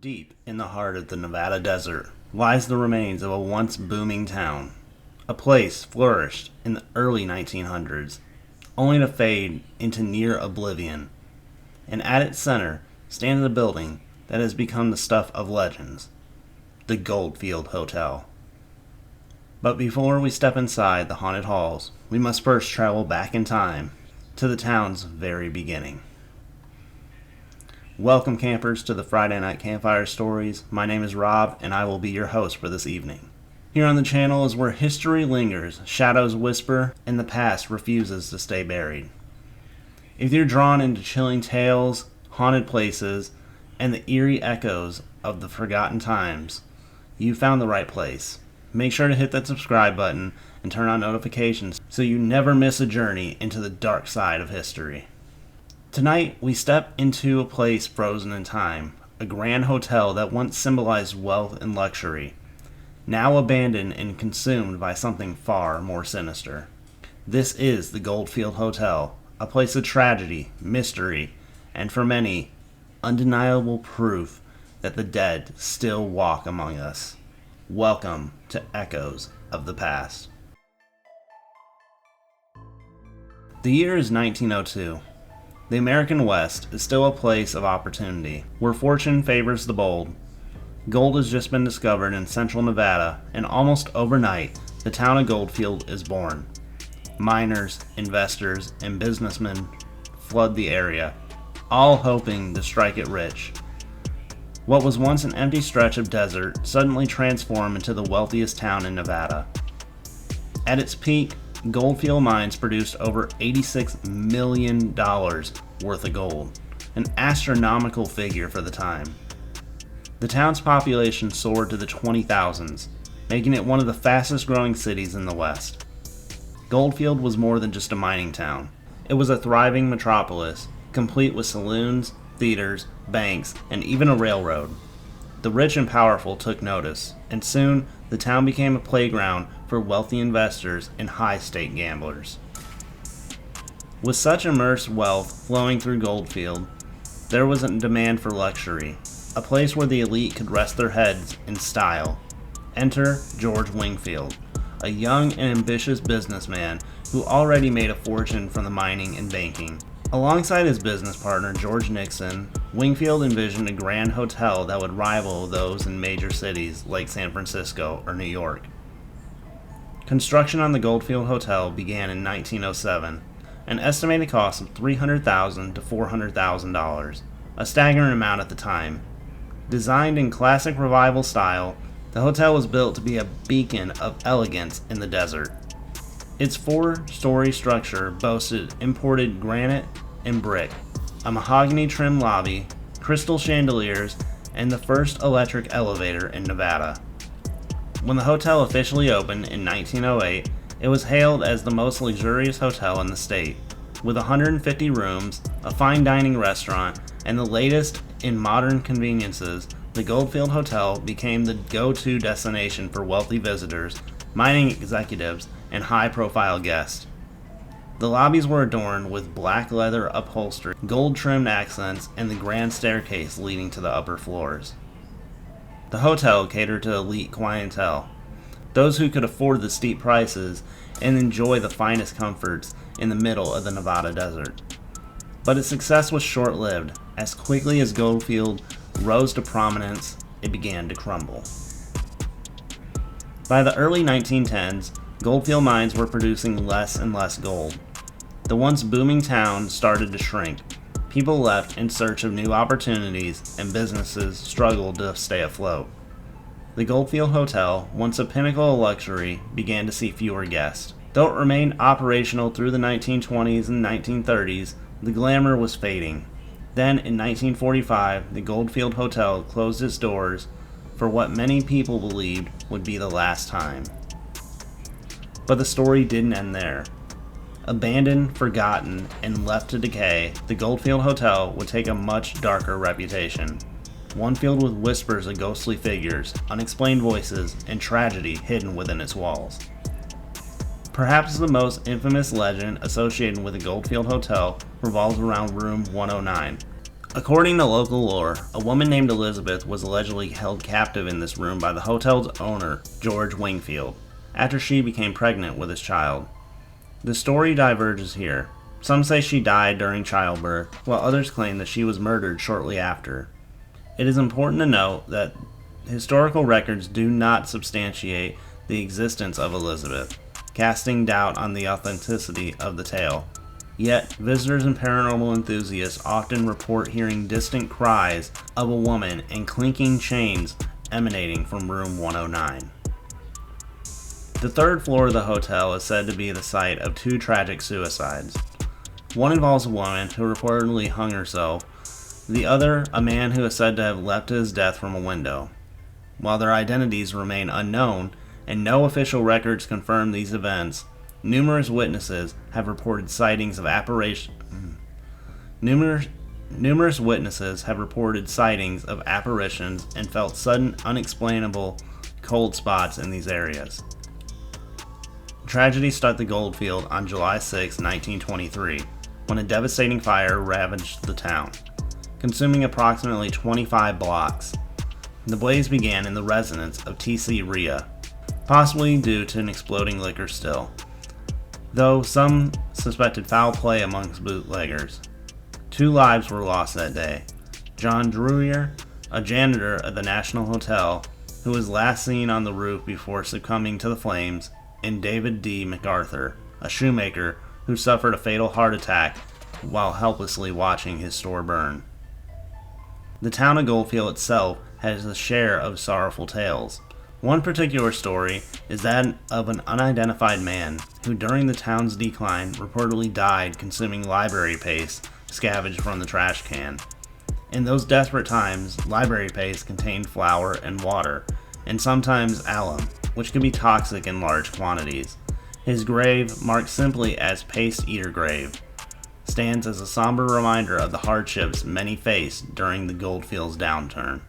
Deep in the heart of the Nevada desert lies the remains of a once booming town. A place flourished in the early 1900s, only to fade into near oblivion. And at its center stands a building that has become the stuff of legends, the Goldfield Hotel. But before we step inside the haunted halls, we must first travel back in time to the town's very beginning. Welcome, campers, to the Friday Night Campfire Stories. My name is Rob, and I will be your host for this evening. Here on the channel is where history lingers, shadows whisper, and the past refuses to stay buried. If you're drawn into chilling tales, haunted places, and the eerie echoes of the forgotten times, you found the right place. Make sure to hit that subscribe button and turn on notifications so you never miss a journey into the dark side of history. Tonight, we step into a place frozen in time, a grand hotel that once symbolized wealth and luxury, now abandoned and consumed by something far more sinister. This is the Goldfield Hotel, a place of tragedy, mystery, and for many, undeniable proof that the dead still walk among us. Welcome to Echoes of the Past. The year is 1902. The American West is still a place of opportunity, where fortune favors the bold. Gold has just been discovered in central Nevada, and almost overnight, the town of Goldfield is born. Miners, investors, and businessmen flood the area, all hoping to strike it rich. What was once an empty stretch of desert suddenly transformed into the wealthiest town in Nevada. At its peak, Goldfield mines produced over $86 million worth of gold, an astronomical figure for the time. The town's population soared to the 20,000s, making it one of the fastest growing cities in the West. Goldfield was more than just a mining town. It was a thriving metropolis, complete with saloons, theaters, banks, and even a railroad. The rich and powerful took notice, and soon the town became a playground for wealthy investors and high-stake gamblers. With such immense wealth flowing through Goldfield, there was a demand for luxury, a place where the elite could rest their heads in style. Enter George Wingfield, a young and ambitious businessman who already made a fortune from the mining and banking. Alongside his business partner, George Nixon, Wingfield envisioned a grand hotel that would rival those in major cities like San Francisco or New York. Construction on the Goldfield Hotel began in 1907, an estimated cost of $300,000 to $400,000, a staggering amount at the time. Designed in classic revival style, the hotel was built to be a beacon of elegance in the desert. Its four-story structure boasted imported granite and brick, a mahogany-trimmed lobby, crystal chandeliers, and the first electric elevator in Nevada. When the hotel officially opened in 1908, it was hailed as the most luxurious hotel in the state. With 150 rooms, a fine dining restaurant, and the latest in modern conveniences, the Goldfield Hotel became the go-to destination for wealthy visitors, mining executives, and high-profile guests. The lobbies were adorned with black leather upholstery, gold-trimmed accents, and the grand staircase leading to the upper floors. The hotel catered to elite clientele, those who could afford the steep prices and enjoy the finest comforts in the middle of the Nevada desert. But its success was short-lived. As quickly as Goldfield rose to prominence, it began to crumble. By the early 1910s, Goldfield mines were producing less and less gold. The once booming town started to shrink. People left in search of new opportunities, and businesses struggled to stay afloat. The Goldfield Hotel, once a pinnacle of luxury, began to see fewer guests. Though it remained operational through the 1920s and 1930s, the glamour was fading. Then, in 1945, the Goldfield Hotel closed its doors for what many people believed would be the last time. But the story didn't end there. Abandoned, forgotten, and left to decay, the Goldfield Hotel would take a much darker reputation. One filled with whispers of ghostly figures, unexplained voices, and tragedy hidden within its walls. Perhaps the most infamous legend associated with the Goldfield Hotel revolves around Room 109, According to local lore, a woman named Elizabeth was allegedly held captive in this room by the hotel's owner, George Wingfield, after she became pregnant with his child. The story diverges here. Some say she died during childbirth, while others claim that she was murdered shortly after. It is important to note that historical records do not substantiate the existence of Elizabeth, casting doubt on the authenticity of the tale. Yet, visitors and paranormal enthusiasts often report hearing distant cries of a woman and clinking chains emanating from room 109. The third floor of the hotel is said to be the site of two tragic suicides. One involves a woman who reportedly hung herself, the other a man who is said to have leapt to his death from a window. While their identities remain unknown and no official records confirm these events, numerous witnesses have reported sightings of apparitions and felt sudden, unexplainable cold spots in these areas. Tragedy struck the Goldfield on July 6, 1923, when a devastating fire ravaged the town, consuming approximately 25 blocks. The blaze began in the residence of T.C. Rhea, possibly due to an exploding liquor still, though some suspected foul play amongst bootleggers. 2 lives were lost that day. John Drewer, a janitor at the National Hotel, who was last seen on the roof before succumbing to the flames, and David D. MacArthur, a shoemaker who suffered a fatal heart attack while helplessly watching his store burn. The town of Goldfield itself has a share of sorrowful tales. One particular story is that of an unidentified man who during the town's decline reportedly died consuming library paste scavenged from the trash can. In those desperate times, library paste contained flour and water, and sometimes alum, which can be toxic in large quantities. His grave, marked simply as Paste Eater Grave, stands as a somber reminder of the hardships many faced during the Goldfield's downturn.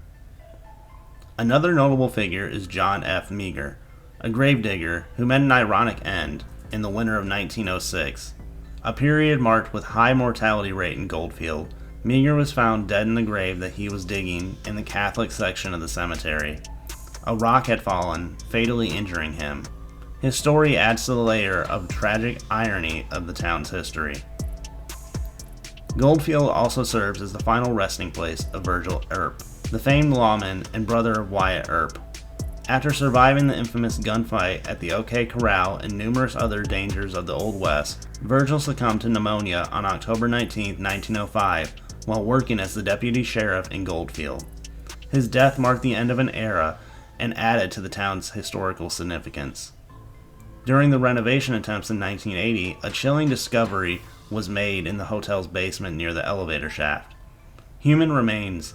Another notable figure is John F. Meagher, a gravedigger who met an ironic end in the winter of 1906, a period marked with high mortality rate in Goldfield. Meagher was found dead in the grave that he was digging in the Catholic section of the cemetery. A rock had fallen, fatally injuring him. His story adds to the layer of tragic irony of the town's history. Goldfield also serves as the final resting place of Virgil Earp, the famed lawman and brother of Wyatt Earp. After surviving the infamous gunfight at the OK Corral and numerous other dangers of the Old West, Virgil succumbed to pneumonia on October 19, 1905, while working as the deputy sheriff in Goldfield. His death marked the end of an era and added to the town's historical significance. During the renovation attempts in 1980, a chilling discovery was made in the hotel's basement near the elevator shaft. Human remains.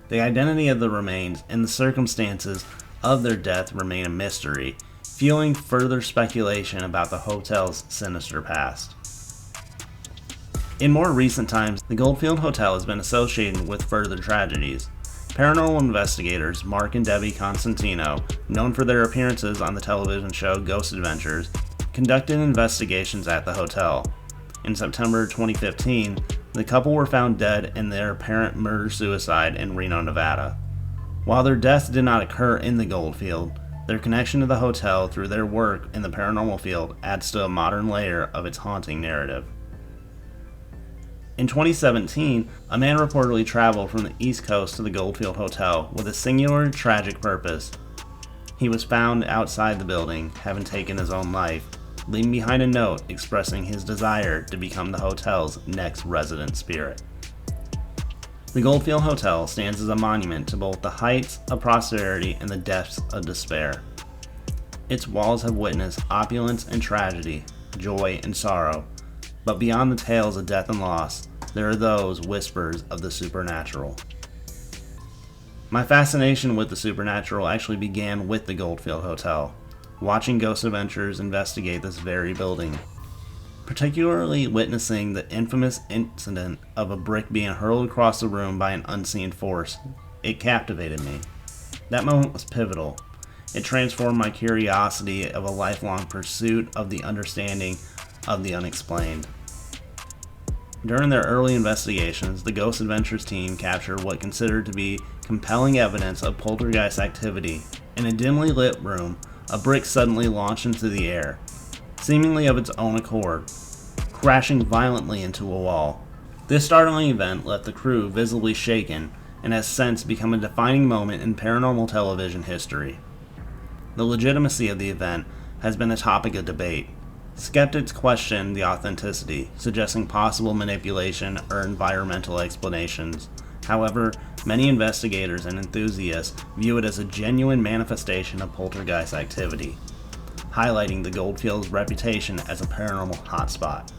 The identity of the remains and the circumstances of their death remain a mystery, fueling further speculation about the hotel's sinister past. In more recent times, the Goldfield Hotel has been associated with further tragedies. Paranormal investigators Mark and Debbie Constantino, known for their appearances on the television show Ghost Adventures, conducted investigations at the hotel. In September 2015, the couple were found dead in their apparent murder-suicide in Reno, Nevada. While their deaths did not occur in the Goldfield, their connection to the hotel through their work in the paranormal field adds to a modern layer of its haunting narrative. In 2017, a man reportedly traveled from the East Coast to the Goldfield Hotel with a singular tragic purpose. He was found outside the building, having taken his own life, leaving behind a note expressing his desire to become the hotel's next resident spirit. The Goldfield Hotel stands as a monument to both the heights of prosperity and the depths of despair. Its walls have witnessed opulence and tragedy, joy and sorrow, but beyond the tales of death and loss, there are those whispers of the supernatural. My fascination with the supernatural actually began with the Goldfield Hotel, watching Ghost Adventures investigate this very building. Particularly witnessing the infamous incident of a brick being hurled across the room by an unseen force, it captivated me. That moment was pivotal. It transformed my curiosity of a lifelong pursuit of the understanding of the unexplained. During their early investigations, the Ghost Adventures team captured what considered to be compelling evidence of poltergeist activity. In a dimly lit room, a brick suddenly launched into the air, seemingly of its own accord, crashing violently into a wall. This startling event left the crew visibly shaken and has since become a defining moment in paranormal television history. The legitimacy of the event has been a topic of debate. Skeptics question the authenticity, suggesting possible manipulation or environmental explanations. However, many investigators and enthusiasts view it as a genuine manifestation of poltergeist activity, highlighting the Goldfield's reputation as a paranormal hotspot.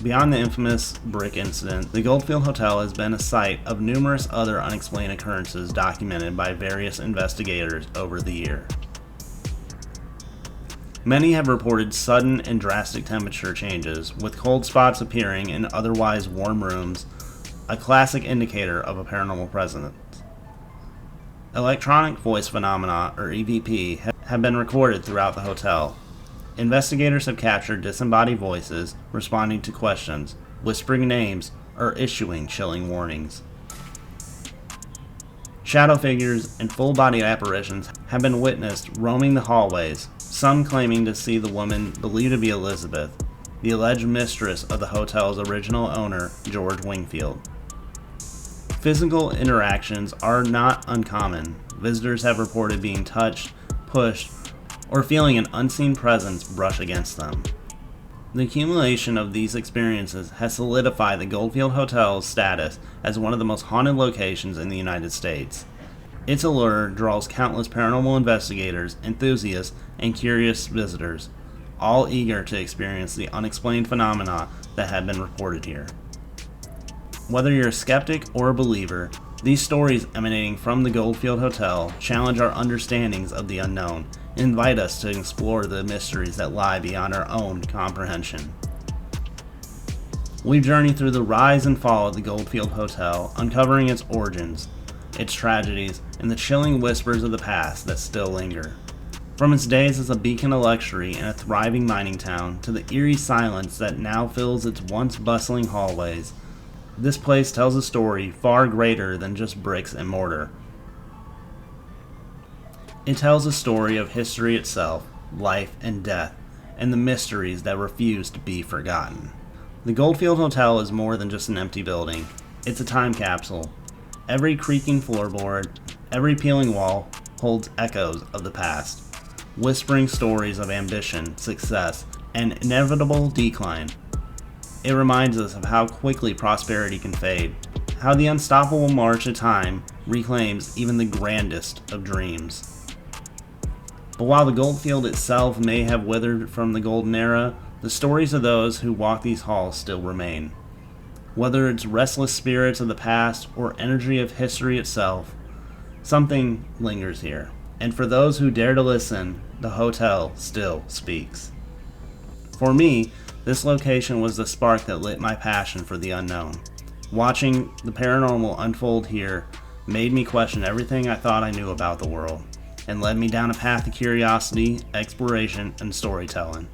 Beyond the infamous brick incident, the Goldfield Hotel has been a site of numerous other unexplained occurrences documented by various investigators over the year. Many have reported sudden and drastic temperature changes, with cold spots appearing in otherwise warm rooms, a classic indicator of a paranormal presence. Electronic voice phenomena, or EVP, have been recorded throughout the hotel. Investigators have captured disembodied voices responding to questions, whispering names, or issuing chilling warnings. Shadow figures and full-body apparitions have been witnessed roaming the hallways, some claiming to see the woman believed to be Elizabeth, the alleged mistress of the hotel's original owner, George Wingfield. Physical interactions are not uncommon. Visitors have reported being touched, pushed, or feeling an unseen presence brush against them. The accumulation of these experiences has solidified the Goldfield Hotel's status as one of the most haunted locations in the United States. Its allure draws countless paranormal investigators, enthusiasts, and curious visitors, all eager to experience the unexplained phenomena that have been reported here. Whether you're a skeptic or a believer, these stories emanating from the Goldfield Hotel challenge our understandings of the unknown and invite us to explore the mysteries that lie beyond our own comprehension. We've journeyed through the rise and fall of the Goldfield Hotel, uncovering its origins, its tragedies, and the chilling whispers of the past that still linger. From its days as a beacon of luxury in a thriving mining town to the eerie silence that now fills its once bustling hallways, this place tells a story far greater than just bricks and mortar. It tells a story of history itself, life and death, and the mysteries that refuse to be forgotten. The Goldfield Hotel is more than just an empty building. It's a time capsule. Every creaking floorboard, every peeling wall holds echoes of the past, whispering stories of ambition, success, and inevitable decline. It reminds us of how quickly prosperity can fade, how the unstoppable march of time reclaims even the grandest of dreams. But while the Goldfield itself may have withered from the golden era, the stories of those who walk these halls still remain. Whether it's restless spirits of the past or energy of history itself, something lingers here. And for those who dare to listen, the hotel still speaks. For me, this location was the spark that lit my passion for the unknown. Watching the paranormal unfold here made me question everything I thought I knew about the world, and led me down a path of curiosity, exploration, and storytelling.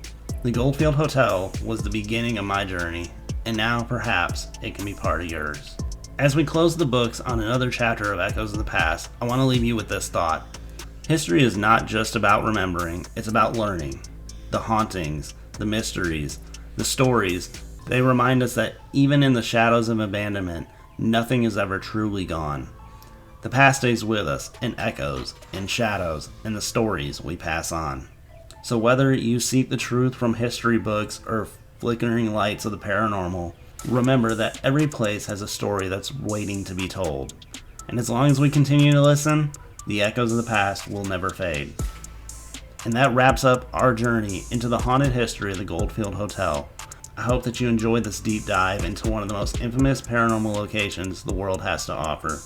The Goldfield Hotel was the beginning of my journey, and now perhaps it can be part of yours. As we close the books on another chapter of Echoes of the Past, I want to leave you with this thought. History is not just about remembering, it's about learning. The hauntings, the mysteries, the stories, they remind us that even in the shadows of abandonment, nothing is ever truly gone. The past stays with us in echoes, in shadows, in the stories we pass on. So whether you seek the truth from history books or flickering lights of the paranormal, remember that every place has a story that's waiting to be told. And as long as we continue to listen, the echoes of the past will never fade. And that wraps up our journey into the haunted history of the Goldfield Hotel. I hope that you enjoyed this deep dive into one of the most infamous paranormal locations the world has to offer.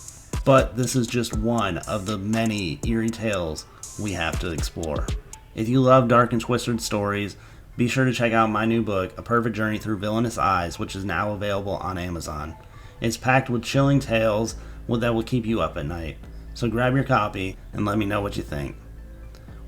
But this is just one of the many eerie tales we have to explore. If you love dark and twisted stories, be sure to check out my new book, A Perfect Journey Through Villainous Eyes, which is now available on Amazon. It's packed with chilling tales that will keep you up at night. So grab your copy and let me know what you think.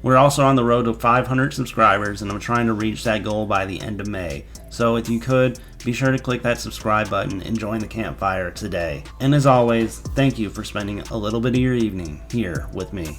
We're also on the road to 500 subscribers, and I'm trying to reach that goal by the end of May. So if you could, be sure to click that subscribe button and join the campfire today. And as always, thank you for spending a little bit of your evening here with me.